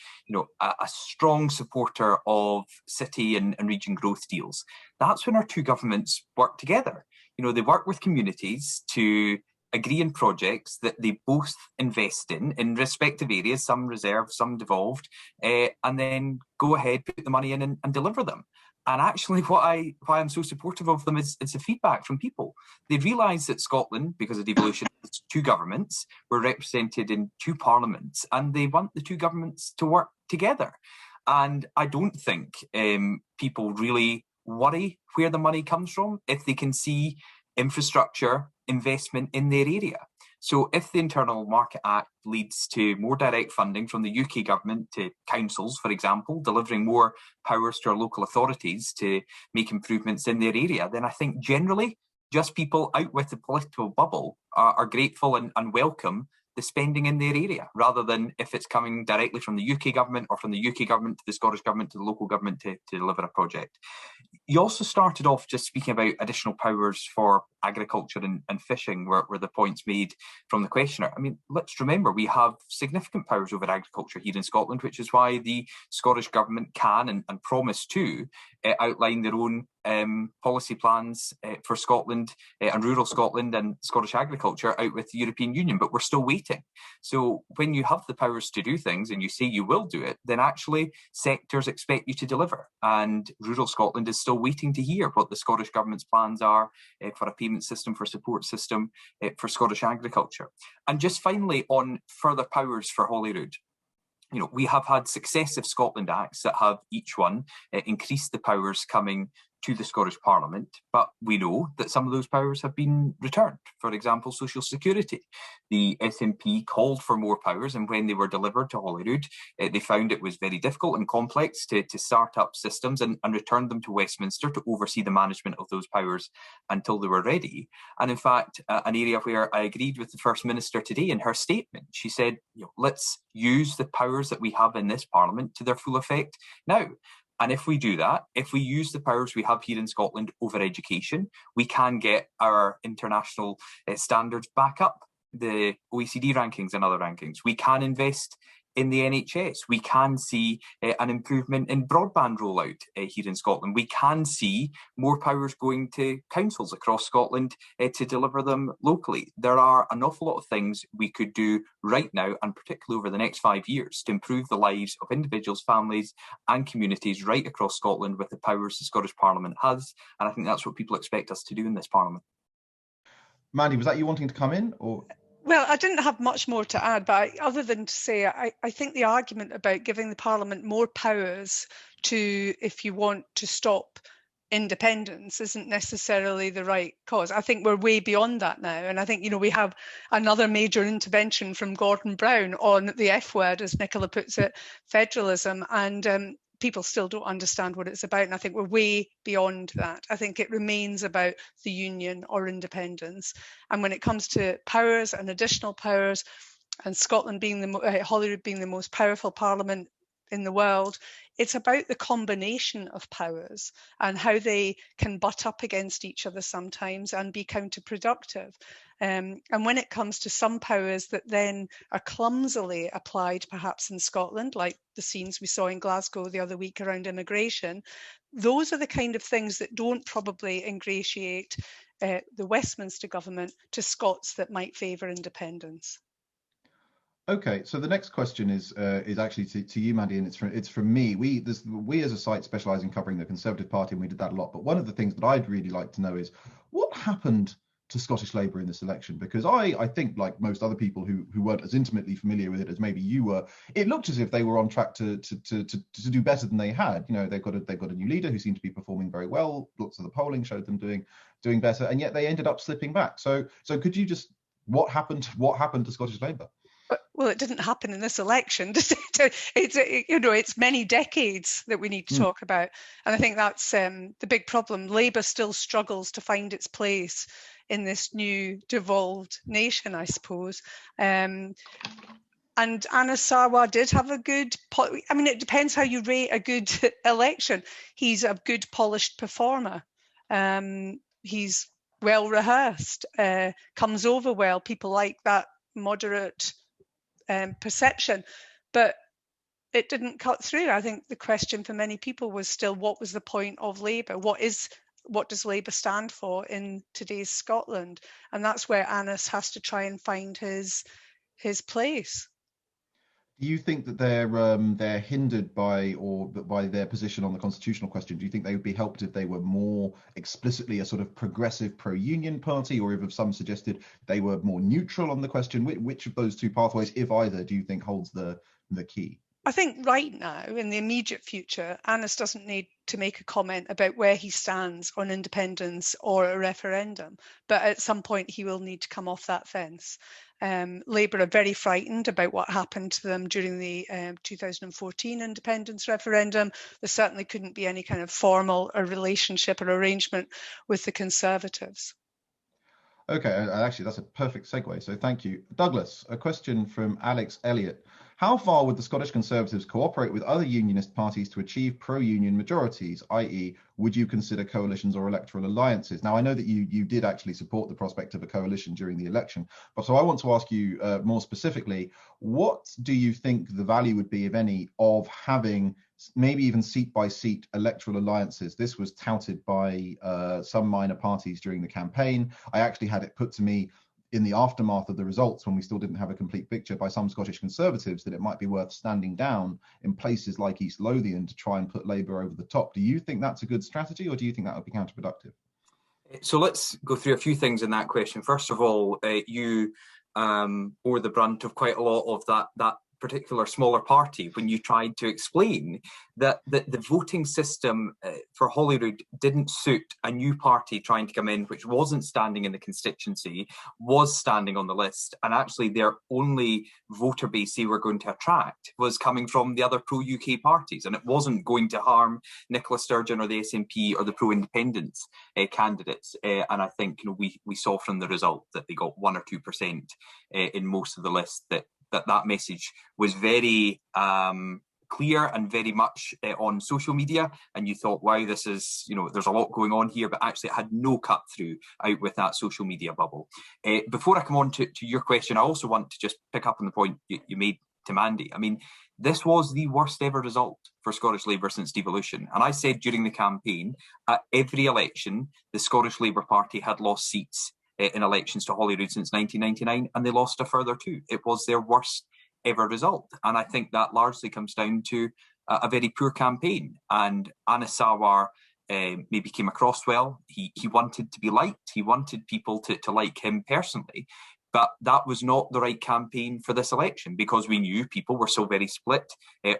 a strong supporter of city and region growth deals. That's when our two governments work together. They work with communities to agree in projects that they both invest in respective areas, some reserved, some devolved, and then go ahead, put the money in and deliver them. And actually why I'm so supportive of them is the feedback from people. They realise that Scotland, because of devolution, has two governments, we're represented in two parliaments, and they want the two governments to work together. And I don't think people really worry where the money comes from if they can see infrastructure investment in their area. So if the Internal Market Act leads to more direct funding from the UK government to councils, for example, delivering more powers to our local authorities to make improvements in their area, then I think generally just people out with the political bubble are grateful and welcome the spending in their area, rather than if it's coming directly from the UK government or from the UK government to the Scottish government to the local government to deliver a project. You also started off just speaking about additional powers for agriculture and fishing were the points made from the questioner. I mean, let's remember we have significant powers over agriculture here in Scotland, which is why the Scottish government can and promise to outline their own policy plans for Scotland and rural Scotland and Scottish agriculture out with the European Union, but we're still waiting. So when you have the powers to do things and you say you will do it, then actually sectors expect you to deliver. And rural Scotland is still waiting to hear what the Scottish government's plans are for a payment system, for a support system for Scottish agriculture. And just finally, on further powers for Holyrood. We have had successive Scotland Acts that have each one increased the powers coming to the Scottish Parliament, but we know that some of those powers have been returned. For example, social security. The SNP called for more powers, and when they were delivered to Holyrood, they found it was very difficult and complex to start up systems and returned them to Westminster to oversee the management of those powers until they were ready. And in fact, an area where I agreed with the First Minister today in her statement, she said, let's use the powers that we have in this Parliament to their full effect now. And if we do that, if we use the powers we have here in Scotland over education, we can get our international standards back up, the OECD rankings and other rankings. We can invest in the NHS. We can see an improvement in broadband rollout here in Scotland. We can see more powers going to councils across Scotland to deliver them locally. There are an awful lot of things we could do right now, and particularly over the next 5 years, to improve the lives of individuals, families and communities right across Scotland with the powers the Scottish Parliament has. And I think that's what people expect us to do in this Parliament. Mandy, was that you wanting to come in, or? Well, I didn't have much more to add, but other than to say, I think the argument about giving the Parliament more powers to, if you want to stop independence, isn't necessarily the right cause. I think we're way beyond that now. And I think, we have another major intervention from Gordon Brown on the F word, as Nicola puts it, federalism. And people still don't understand what it's about. And I think we're way beyond that. I think it remains about the union or independence. And when it comes to powers and additional powers, and Scotland being Holyrood being the most powerful parliament in the world, it's about the combination of powers and how they can butt up against each other sometimes and be counterproductive. And when it comes to some powers that then are clumsily applied, perhaps in Scotland, like the scenes we saw in Glasgow the other week around immigration, those are the kind of things that don't probably ingratiate the Westminster government to Scots that might favour independence. Okay, so the next question is actually to you, Mandy, and it's from me. We as a site specialise in covering the Conservative Party, and we did that a lot. But one of the things that I'd really like to know is what happened to Scottish Labour in this election, because I think, like most other people who weren't as intimately familiar with it as maybe you were, it looked as if they were on track to do better than they had. You know, they've got a new leader who seemed to be performing very well. Lots of the polling showed them doing better, and yet they ended up slipping back. So could you just what happened to Scottish Labour? Well, it didn't happen in this election. It's many decades that we need to talk about, and I think that's the big problem. Labour still struggles to find its place in this new devolved nation, I suppose. And Anas Sarwar did have a good. It depends how you rate a good election. He's a good, polished performer. He's well rehearsed. Comes over well. People like that moderate perception, but it didn't cut through. I think the question for many people was still, what was the point of Labour? What does Labour stand for in today's Scotland? And that's where Anas has to try and find his place. Do you think that they're hindered by their position on the constitutional question? Do you think they would be helped if they were more explicitly a sort of progressive pro-union party, or if some suggested they were more neutral on the question? Which of those two pathways, if either, do you think holds the key? I think right now, in the immediate future, Anas doesn't need to make a comment about where he stands on independence or a referendum, but at some point he will need to come off that fence. Labour are very frightened about what happened to them during the 2014 independence referendum. There certainly couldn't be any kind of formal relationship or arrangement with the Conservatives. Okay, actually, that's a perfect segue, so thank you. Douglas, a question from Alex Elliott. How far would the Scottish Conservatives cooperate with other unionist parties to achieve pro-union majorities, i.e. would you consider coalitions or electoral alliances? Now, I know that you did actually support the prospect of a coalition during the election, but so I want to ask you more specifically, what do you think the value would be, if any, of having maybe even seat-by-seat electoral alliances? This was touted by some minor parties during the campaign. I actually had it put to me in the aftermath of the results, when we still didn't have a complete picture, by some Scottish Conservatives, that it might be worth standing down in places like East Lothian to try and put Labour over the top. Do you think that's a good strategy, or do you think that would be counterproductive? So let's go through a few things in that question. First of all, you bore the brunt of quite a lot of that particular smaller party when you tried to explain that the voting system for Holyrood didn't suit a new party trying to come in, which wasn't standing in the constituency, was standing on the list, and actually their only voter base they were going to attract was coming from the other pro-UK parties, and it wasn't going to harm Nicola Sturgeon or the SNP or the pro-independence candidates. And I think we saw from the result that they got 1 or 2% in most of the list that message was very clear and very much on social media, and you thought, wow, this is, there's a lot going on here, but actually it had no cut through out with that social media bubble. Before I come on to your question, I also want to just pick up on the point you made to Mandy. I mean, this was the worst ever result for Scottish Labour since devolution. And I said during the campaign, at every election, the Scottish Labour Party had lost seats in elections to Holyrood since 1999, and they lost a further 2. It was their worst ever result. And I think that largely comes down to a very poor campaign. And Anas Sarwar maybe came across well. He wanted to be liked. He wanted people to like him personally. But that was not the right campaign for this election, because we knew people were so very split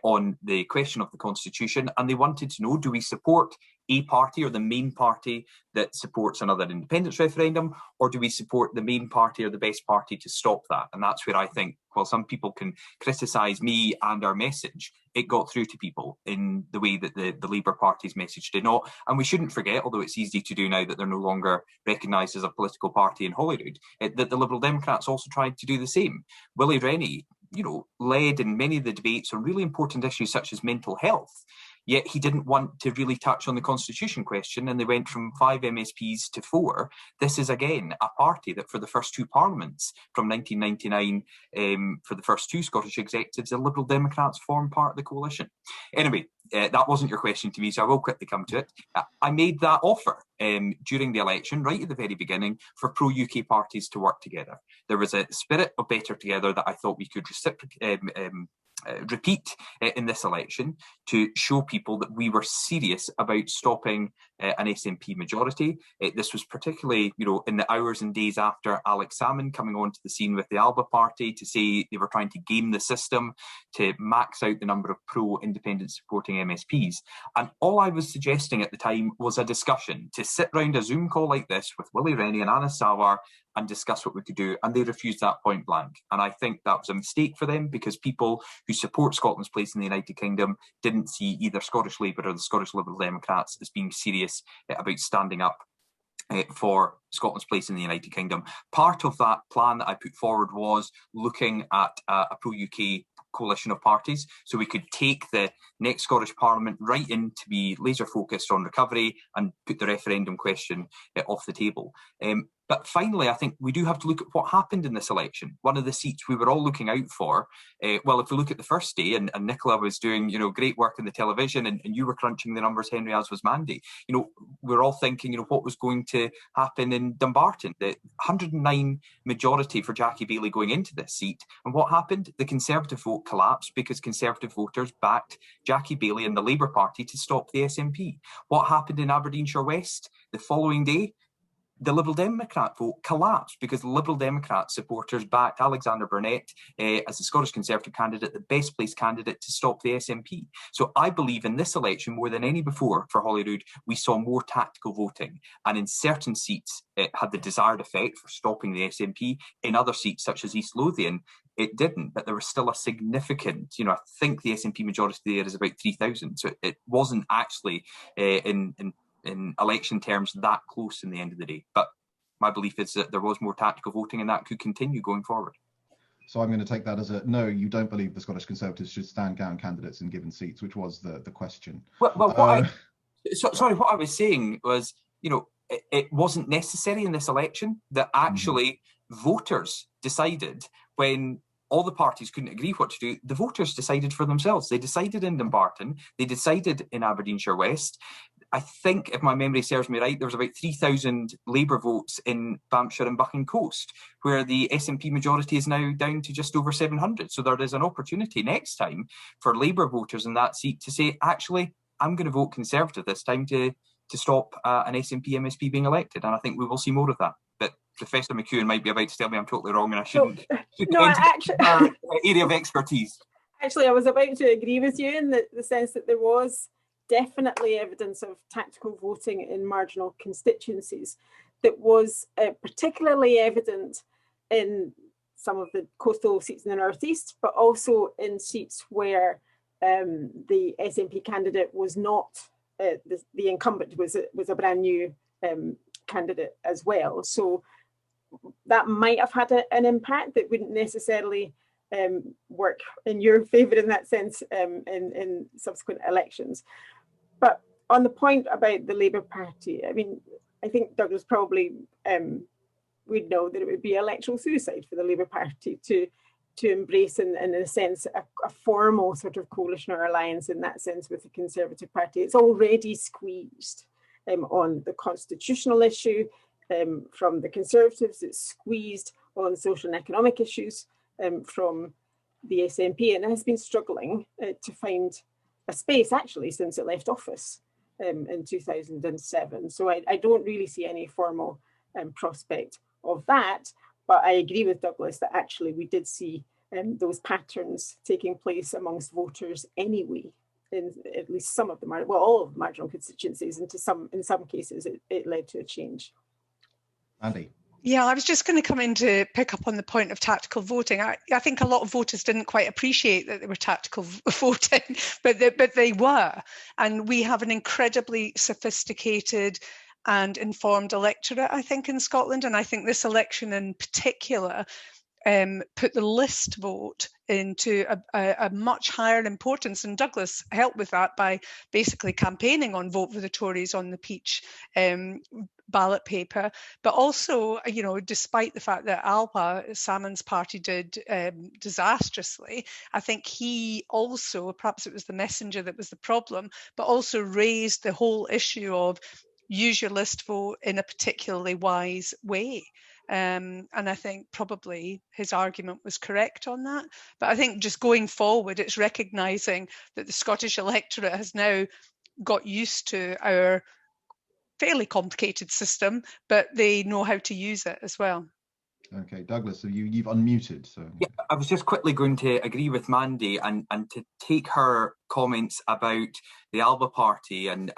on the question of the Constitution, and they wanted to know, do we support a party or the main party that supports another independence referendum, or do we support the main party or the best party to stop that? And that's where I think, while some people can criticise me and our message, it got through to people in the way that the Labour Party's message did not. And we shouldn't forget, although it's easy to do now that they're no longer recognised as a political party in Holyrood, that the Liberal Democrats also tried to do the same. Willie Rennie led in many of the debates on really important issues such as mental health. Yet he didn't want to really touch on the constitution question, and they went from 5 MSPs to 4. This is, again, a party that for the first 2 parliaments from 1999, for the first 2 Scottish executives, the Liberal Democrats formed part of the coalition. Anyway, that wasn't your question to me, so I will quickly come to it. I made that offer during the election, right at the very beginning, for pro-UK parties to work together. There was a spirit of better together that I thought we could repeat in this election to show people that we were serious about stopping an SNP majority. This was particularly, in the hours and days after Alex Salmond coming onto the scene with the Alba Party to say they were trying to game the system to max out the number of pro-independent supporting MSPs. And all I was suggesting at the time was a discussion to sit round a Zoom call like this with Willie Rennie and Anna Sawar and discuss what we could do, and they refused that point blank. And I think that was a mistake for them, because people who support Scotland's place in the United Kingdom didn't see either Scottish Labour or the Scottish Liberal Democrats as being serious about standing up for Scotland's place in the United Kingdom. Part of that plan that I put forward was looking at a pro-UK coalition of parties, so we could take the next Scottish Parliament right in to be laser focused on recovery and put the referendum question off the table. But finally, I think we do have to look at what happened in this election. One of the seats we were all looking out for, well, if we look at the first day, and Nicola was doing, great work in the television, and you were crunching the numbers, Henry, as was Mandy. We're all thinking, what was going to happen in Dumbarton. The 109 majority for Jackie Baillie going into this seat. And what happened? The Conservative vote collapsed because Conservative voters backed Jackie Baillie and the Labour Party to stop the SNP. What happened in Aberdeenshire West? The following day, the Liberal Democrat vote collapsed because the Liberal Democrat supporters backed Alexander Burnett as the Scottish Conservative candidate, the best placed candidate to stop the SNP. So I believe in this election, more than any before for Holyrood, we saw more tactical voting. And in certain seats, it had the desired effect for stopping the SNP. In other seats, such as East Lothian, it didn't, but there was still a significant, I think the SNP majority there is about 3,000. So it wasn't actually in election terms that close in the end of the day. But my belief is that there was more tactical voting, and that could continue going forward. So I'm going to take that as a no, you don't believe the Scottish Conservatives should stand down candidates in given seats, which was the question. What I was saying was, it wasn't necessary in this election that actually voters decided when all the parties couldn't agree what to do. The voters decided for themselves. They decided in Dumbarton. They decided in Aberdeenshire West. I think, if my memory serves me right, there was about 3,000 Labour votes in Banffshire and Buchan Coast, where the SNP majority is now down to just over 700. So there is an opportunity next time for Labour voters in that seat to say, actually, I'm going to vote Conservative this time to stop an SNP MSP being elected. And I think we will see more of that. But Professor McEwen might be about to tell me I'm totally wrong and I shouldn't enter our area of expertise. Actually, I was about to agree with you in the sense that there was definitely evidence of tactical voting in marginal constituencies that was particularly evident in some of the coastal seats in the northeast, but also in seats where the SNP candidate was not, the incumbent was a brand new candidate as well. So that might have had an impact that wouldn't necessarily work in your favour in that sense in subsequent elections. But on the point about the Labour Party, I think Douglas probably would know that it would be electoral suicide for the Labour Party to embrace, in a sense, a formal sort of coalition or alliance in that sense with the Conservative Party. It's already squeezed on the constitutional issue from the Conservatives. It's squeezed on social and economic issues from the SNP, and it has been struggling to find a space actually since it left office in 2007. So I don't really see any formal prospect of that, but I agree with Douglas that actually we did see those patterns taking place amongst voters anyway, in at least some of the all of the marginal constituencies, and in some cases it led to a change. Andy. Yeah, I was just going to come in to pick up on the point of tactical voting. I think a lot of voters didn't quite appreciate that they were tactical voting, but they were. And we have an incredibly sophisticated and informed electorate, I think, in Scotland. And I think this election in particular put the list vote into a much higher importance. And Douglas helped with that by basically campaigning on Vote for the Tories on the Peach ballot paper. But also, despite the fact that Alba, Salmon's party, did disastrously, I think he also, perhaps it was the messenger that was the problem, but also raised the whole issue of use your list vote in a particularly wise way. And I think probably his argument was correct on that. But I think just going forward, it's recognising that the Scottish electorate has now got used to our fairly complicated system, but they know how to use it as well. Okay, Douglas, so you've unmuted. So yeah, I was just quickly going to agree with Mandy and to take her comments about the Alba Party and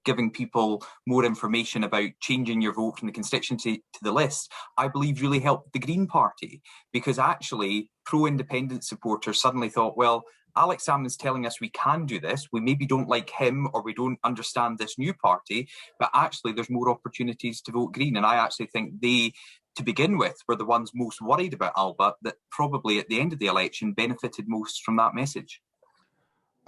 giving people more information about changing your vote from the constituency to the list, I believe really helped the Green Party, because actually pro-independent supporters suddenly thought, well, Alex Salmon's telling us we can do this. We maybe don't like him or we don't understand this new party, but actually there's more opportunities to vote Green. And I actually think they, to begin with, were the ones most worried about Alba, that probably at the end of the election benefited most from that message.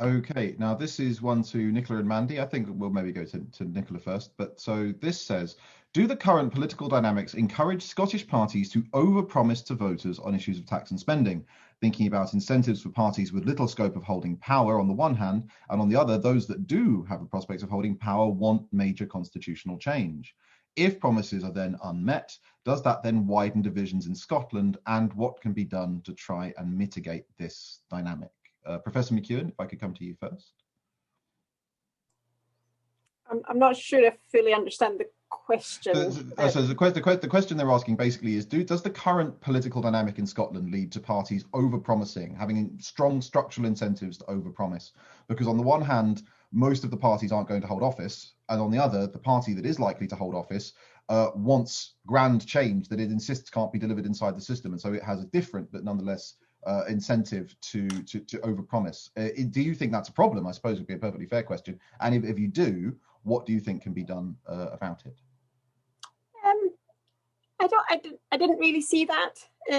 Okay, now this is one to Nicola and Mandy. I think we'll maybe go to Nicola first. But so this says, do the current political dynamics encourage Scottish parties to overpromise to voters on issues of tax and spending, thinking about incentives for parties with little scope of holding power on the one hand, and on the other, those that do have a prospect of holding power want major constitutional change? If promises are then unmet, does that then widen divisions in Scotland, and what can be done to try and mitigate this dynamic? Professor McEwen, if I could come to you first. I'm not sure I fully understand the question. So the question they're asking basically is, does the current political dynamic in Scotland lead to parties over-promising, having strong structural incentives to over-promise? Because on the one hand, most of the parties aren't going to hold office, and on the other, the party that is likely to hold office wants grand change that it insists can't be delivered inside the system, and so it has a different but nonetheless incentive to overpromise. Do you think that's a problem? I suppose would be a perfectly fair question. And if you do, what do you think can be done about it? I didn't really see that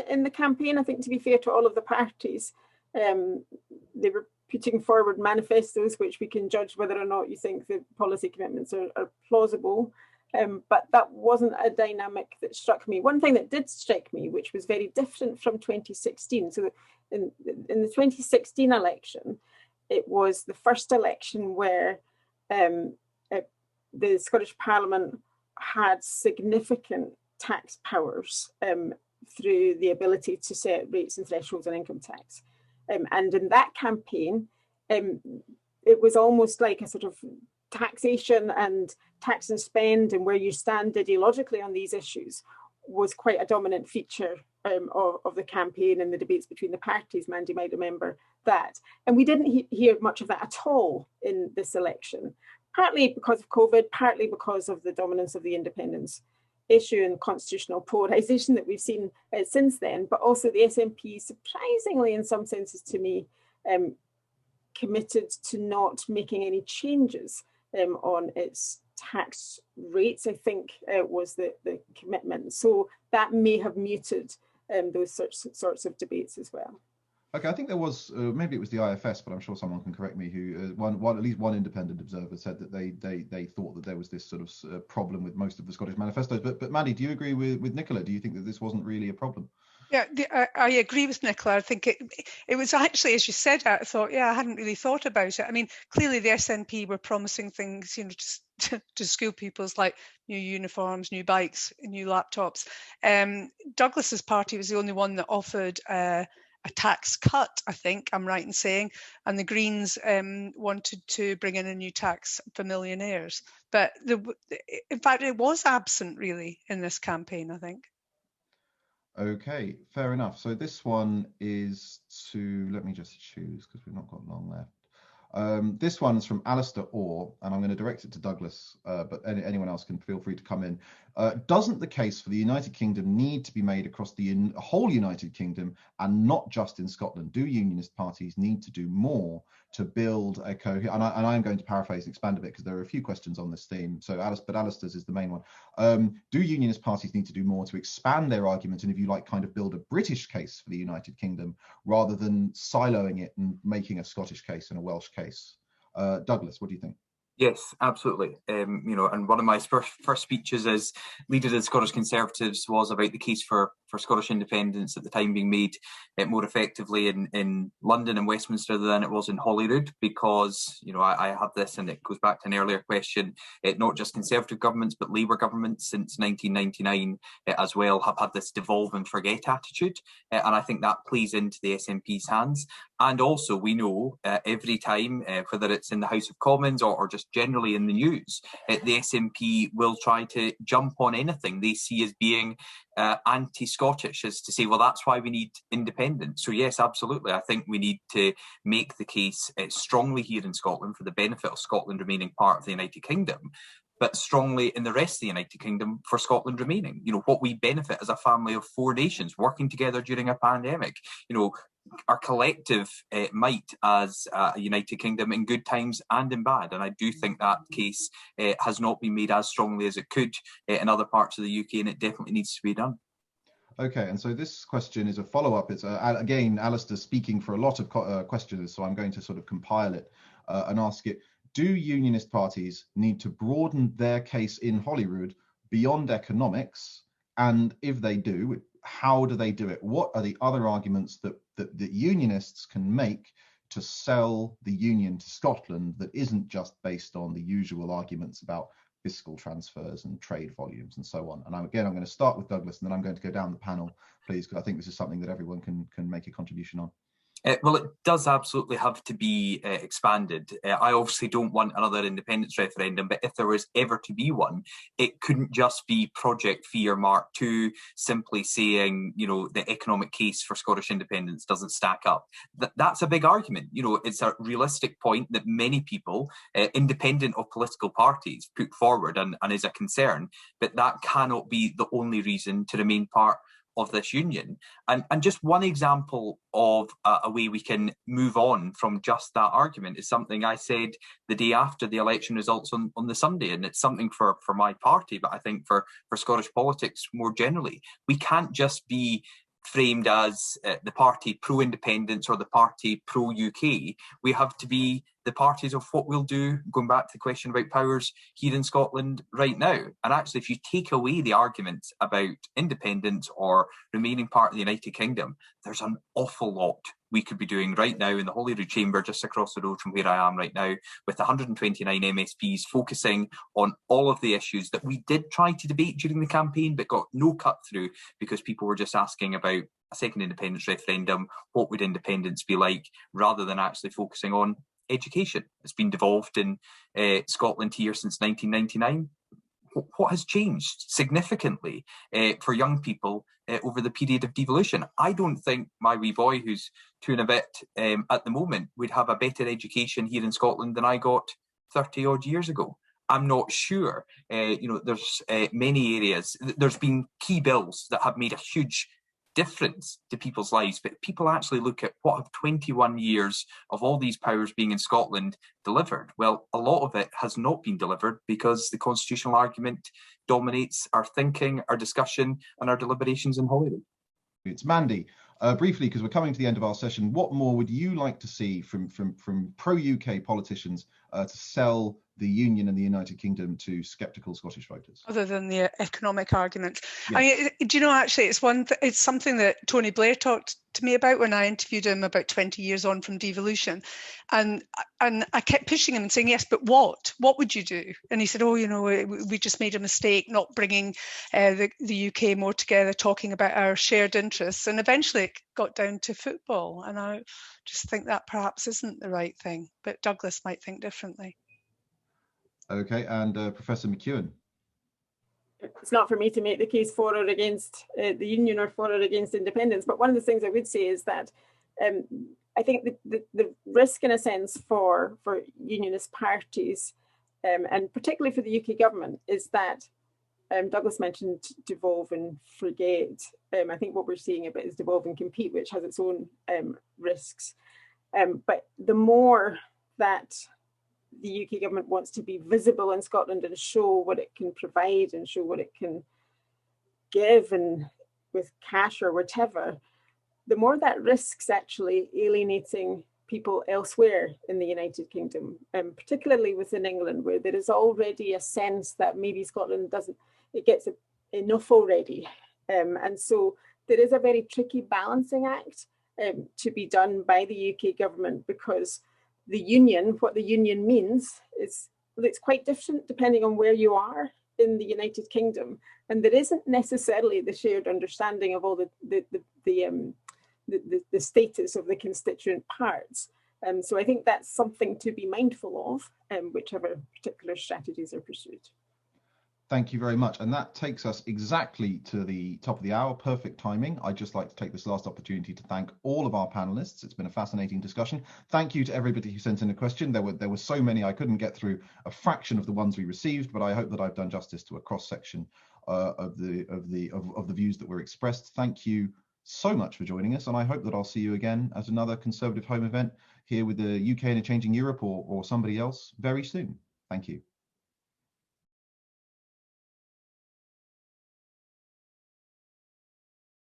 in the campaign. I think, to be fair to all of the parties, they were putting forward manifestos which we can judge whether or not you think the policy commitments are plausible. But that wasn't a dynamic that struck me. One thing that did strike me, which was very different from 2016. So in the 2016 election, it was the first election where the Scottish Parliament had significant tax powers through the ability to set rates and thresholds on income tax. And in that campaign, it was almost like a sort of taxation and tax and spend and where you stand ideologically on these issues was quite a dominant feature of the campaign and the debates between the parties. Mandy might remember that. And we didn't hear much of that at all in this election, partly because of COVID, partly because of the dominance of the independence issue and constitutional polarisation that we've seen since then, but also the SNP, surprisingly in some senses to me, committed to not making any changes on its tax rates, I think was the commitment. So that may have muted those sorts of debates as well. Okay, I think there was, maybe it was the IFS, but I'm sure someone can correct me, who at least one independent observer said that they thought that there was this sort of problem with most of the Scottish manifestos. But Mandy, do you agree with Nicola? Do you think that this wasn't really a problem? Yeah, I agree with Nicola. I think it was actually, as you said, I thought, yeah, I hadn't really thought about it. I mean, clearly the SNP were promising things, to school pupils like new uniforms, new bikes, new laptops. Douglas's party was the only one that offered a tax cut, I think I'm right in saying, and the Greens wanted to bring in a new tax for millionaires. But in fact, it was absent really in this campaign, I think. Okay, fair enough. So this one is to, let me just choose because we've not got long left. This one's from Alistair Orr, and I'm going to direct it to Douglas, but anyone else can feel free to come in. Doesn't the case for the United Kingdom need to be made across the whole United Kingdom and not just in Scotland? Do unionist parties need to do more to build a coherent, and I'm going to paraphrase and expand a bit because there are a few questions on this theme. So Alistair's is the main one. Do unionist parties need to do more to expand their argument and, if you like, kind of build a British case for the United Kingdom rather than siloing it and making a Scottish case and a Welsh case? Douglas, what do you think? Yes, absolutely. And one of my first speeches as leader of the Scottish Conservatives was about the case for Scottish independence at the time being made more effectively in London and Westminster than it was in Holyrood, because, I have this, and it goes back to an earlier question, not just Conservative governments, but Labour governments since 1999 as well have had this devolve and forget attitude. And I think that plays into the SNP's hands. And also, we know every time, whether it's in the House of Commons or just generally in the news, the SNP will try to jump on anything they see as being anti-Scottish, as to say, well, that's why we need independence. So yes, absolutely. I think we need to make the case strongly here in Scotland for the benefit of Scotland remaining part of the United Kingdom, but strongly in the rest of the United Kingdom for Scotland remaining. What we benefit as a family of four nations working together during a pandemic, our collective might as a United Kingdom in good times and in bad. And I do think that case has not been made as strongly as it could in other parts of the UK, and it definitely needs to be done. Okay, and so this question is a follow-up. It's again, Alistair speaking for a lot of questioners, so I'm going to sort of compile it and ask it. Do unionist parties need to broaden their case in Holyrood beyond economics? And if they do, how do they do it? What are the other arguments that unionists can make to sell the union to Scotland that isn't just based on the usual arguments about fiscal transfers and trade volumes and so on? And I'm going to start with Douglas, and then I'm going to go down the panel, please, because I think this is something that everyone can make a contribution on. Well, it does absolutely have to be expanded. I obviously don't want another independence referendum, but if there was ever to be one, it couldn't just be Project Fear Mark II, simply saying, the economic case for Scottish independence doesn't stack up. That's a big argument. It's a realistic point that many people, independent of political parties, put forward and is a concern, but that cannot be the only reason to remain part of this union. And just one example of a way we can move on from just that argument is something I said the day after the election results on the Sunday, and it's something for my party, but I think for Scottish politics more generally. We can't just be framed as the party pro-independence or the party pro-UK. We have to be the parties of what we'll do, going back to the question about powers here in Scotland right now. And actually, if you take away the arguments about independence or remaining part of the United Kingdom, there's an awful lot we could be doing right now in the Holyrood chamber, just across the road from where I am right now, with 129 MSPs focusing on all of the issues that we did try to debate during the campaign, but got no cut through because people were just asking about a second independence referendum, what would independence be like, rather than actually focusing on education. It's been devolved in Scotland here since 1999. What has changed significantly for young people over the period of devolution? I don't think my wee boy, who's 2 and a bit at the moment, would have a better education here in Scotland than I got 30 odd years ago. I'm not sure. There's many areas. There's been key bills that have made a huge difference to people's lives, but people actually look at what have 21 years of all these powers being in Scotland delivered. Well, a lot of it has not been delivered because the constitutional argument dominates our thinking, our discussion, and our deliberations in Holyrood. It's Mandy. Briefly, because we're coming to the end of our session, what more would you like to see from pro-UK politicians to sell the Union and the United Kingdom to sceptical Scottish voters? Other than the economic arguments. Yes. I mean, do you know, actually, it's something that Tony Blair talked to me about when I interviewed him about 20 years on from devolution. And I kept pushing him and saying, yes, but what? What would you do? And he said, we just made a mistake not bringing the UK more together, talking about our shared interests. And eventually it got down to football. And I just think that perhaps isn't the right thing. But Douglas might think differently. Okay, and Professor McEwen. It's not for me to make the case for or against the union or for or against independence, but one of the things I would say is that I think the risk, in a sense, for unionist parties, and particularly for the UK government, is that Douglas mentioned devolve and forget. I think what we're seeing a bit is devolve and compete, which has its own risks. But the more that the UK government wants to be visible in Scotland and show what it can provide and show what it can give, and with cash or whatever, the more that risks actually alienating people elsewhere in the United Kingdom, particularly within England, where there is already a sense that maybe Scotland it gets enough already. And so there is a very tricky balancing act to be done by the UK government, because what the union means it's quite different depending on where you are in the United Kingdom, and there isn't necessarily the shared understanding of all the status of the constituent parts. So I think that's something to be mindful of, whichever particular strategies are pursued. Thank you very much. And that takes us exactly to the top of the hour. Perfect timing. I'd just like to take this last opportunity to thank all of our panelists. It's been a fascinating discussion. Thank you to everybody who sent in a question. There were so many, I couldn't get through a fraction of the ones we received, but I hope that I've done justice to a cross section of the views that were expressed. Thank you so much for joining us, and I hope that I'll see you again at another Conservative Home event here with the UK in a Changing Europe or somebody else very soon. Thank you.